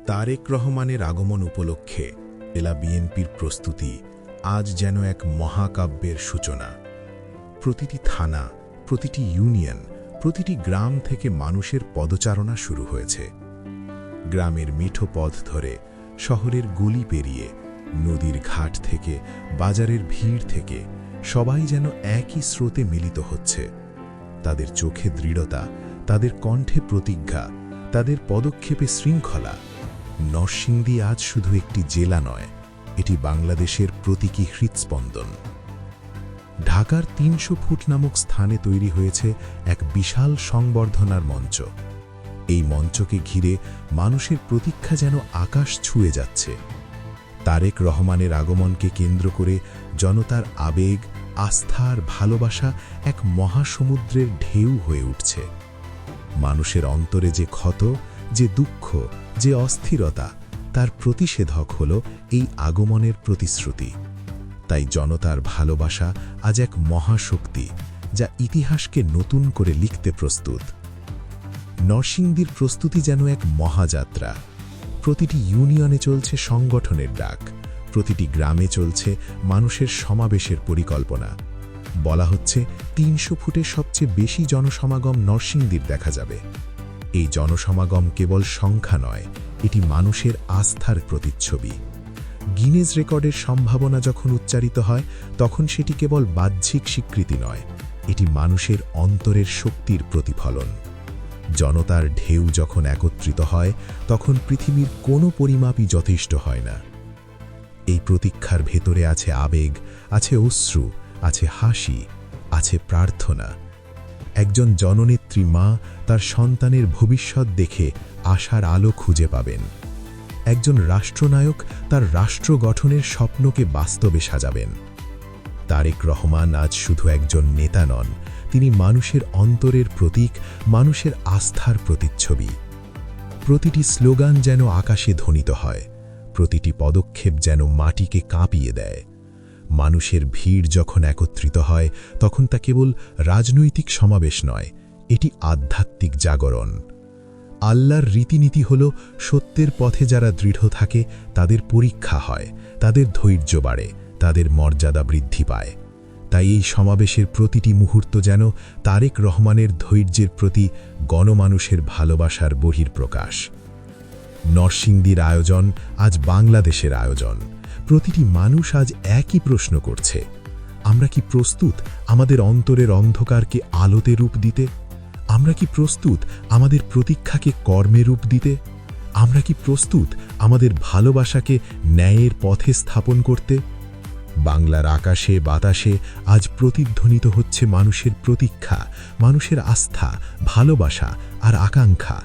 তারেক রহমানের আগমন উপলক্ষে জেলা বিএনপির প্রস্তুতি আজ যেন এক মহাকাব্যের সূচনা। প্রতিটি থানা, প্রতিটি ইউনিয়ন, প্রতিটি গ্রাম থেকে মানুষের পদচারণা শুরু হয়েছে। গ্রামের মিঠো পথ ধরে, শহরের গলি পেরিয়ে, নদীর ঘাট থেকে, বাজারের ভিড় থেকে সবাই যেন একই স্রোতে মিলিত হচ্ছে। তাদের চোখে দৃঢ়তা, তাদের কণ্ঠে প্রতিজ্ঞা, তাদের পদক্ষেপে শৃঙ্খলা। নরসিংদী আজ শুধু একটি জেলা নয়, এটি বাংলাদেশের প্রতীকী হৃৎস্পন্দন। ঢাকার ৩০০ ফুট নামক স্থানে তৈরি হয়েছে এক বিশাল সংবর্ধনার মঞ্চ। এই মঞ্চকে ঘিরে মানুষের প্রতীক্ষা যেন আকাশ ছুঁয়ে যাচ্ছে। তারেক রহমানের আগমনকে কেন্দ্র করে জনতার আবেগ, আস্থা আর ভালোবাসা এক মহাসমুদ্রের ঢেউ হয়ে উঠছে। মানুষের অন্তরে যে ক্ষত, যে দুঃখ, যে অস্থিরতা, তার প্রতিষেধক হল এই আগমনের প্রতিশ্রুতি। তাই জনতার ভালোবাসা আজ এক মহাশক্তি, যা ইতিহাসকে নতুন করে লিখতে প্রস্তুত। নরসিংদীর প্রস্তুতি যেন এক মহাযাত্রা। প্রতিটি ইউনিয়নে চলছে সংগঠনের ডাক, প্রতিটি গ্রামে চলছে মানুষের সমাবেশের পরিকল্পনা। বলা হচ্ছে ৩০০ ফুটের সবচেয়ে বেশি জনসমাগম নরসিংদীর দেখা যাবে। এই জনসমাগম কেবল সংখ্যা নয়, এটি মানুষের আস্থার প্রতিচ্ছবি। গিনেজ রেকর্ডের সম্ভাবনা যখন উচ্চারিত হয়, তখন সেটি কেবল বাহ্যিক স্বীকৃতি নয়, এটি মানুষের অন্তরের শক্তির প্রতিফলন। জনতার ঢেউ যখন একত্রিত হয়, তখন পৃথিবীর কোনো পরিমাপই যথেষ্ট হয় না। এই প্রতীক্ষার ভেতরে আছে আবেগ, আছে অশ্রু, আছে হাসি, আছে প্রার্থনা। একজন জননেত্রী মা তার সন্তানের ভবিষ্যৎ দেখে আশার আলো খুঁজে পাবেন। একজন রাষ্ট্রনায়ক তার রাষ্ট্র গঠনের স্বপ্নকে বাস্তবে সাজাবেন। তারেক রহমান আজ শুধু একজন নেতা নন, তিনি মানুষের অন্তরের প্রতীক, মানুষের আস্থার প্রতিচ্ছবি। প্রতিটি স্লোগান যেন আকাশে ধ্বনিত হয়, প্রতিটি পদক্ষেপ যেন মাটিকে কাঁপিয়ে দেয়। মানুষের ভিড় যখন একত্রিত হয়, তখন তা কেবল রাজনৈতিক সমাবেশ নয়, এটি আধ্যাত্মিক জাগরণ। আল্লাহর রীতিনীতি হল, সত্যের পথে যারা দৃঢ় থাকে তাদের পরীক্ষা হয়, তাদের ধৈর্য বাড়ে, তাদের মর্যাদা বৃদ্ধি পায়। তাই এই সমাবেশের প্রতিটি মুহূর্ত যেন তারেক রহমানের ধৈর্যের প্রতি গণমানুষের ভালোবাসার বহিঃপ্রকাশ। নরসিংদীর আয়োজন আজ বাংলাদেশের আয়োজন। প্রতিটি মানুষ আজ একই প্রশ্ন করছে, আমরা কি প্রস্তুত আমাদের অন্তরের অন্ধকারকে আলোতে রূপ দিতে? আমরা কি প্রস্তুত আমাদের প্রতীক্ষাকে কর্মে রূপ দিতে? আমরা কি প্রস্তুত আমাদের ভালোবাসাকে ন্যায়ের পথে স্থাপন করতে? বাংলার আকাশে বাতাসে আজ প্রতিধ্বনিত হচ্ছে মানুষের প্রতীক্ষা, মানুষের আস্থা, ভালোবাসা আর আকাঙ্ক্ষা।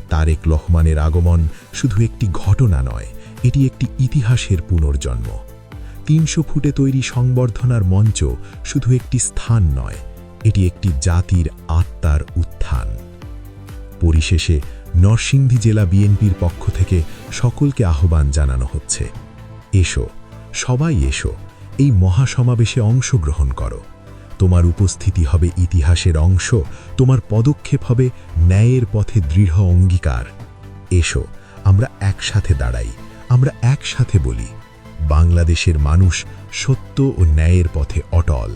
তারেক রহমানের আগমন শুধু একটি ঘটনা নয়, এটি একটি ইতিহাসের পুনর্জন্ম। ৩০০ ফুটে তৈরি সংবর্ধনার মঞ্চ শুধু একটি স্থান নয়, এটি একটি জাতির আত্মার উত্থান। পরিশেষে নরসিংদী জেলা বিএনপির পক্ষ থেকে সকলকে আহ্বান জানানো হচ্ছে, এসো, সবাই এসো, এই মহাসমাবেশে অংশগ্রহণ করো। তোমার উপস্থিতি হবে ইতিহাসের অংশ, তোমার পদক্ষেপ হবে ন্যায়ের পথে দৃঢ় অঙ্গীকার। এসো, আমরা একসাথে দাঁড়াই, আমরা একসাথে বলি, বাংলাদেশের মানুষ সত্য ও ন্যায়ের পথে অটল।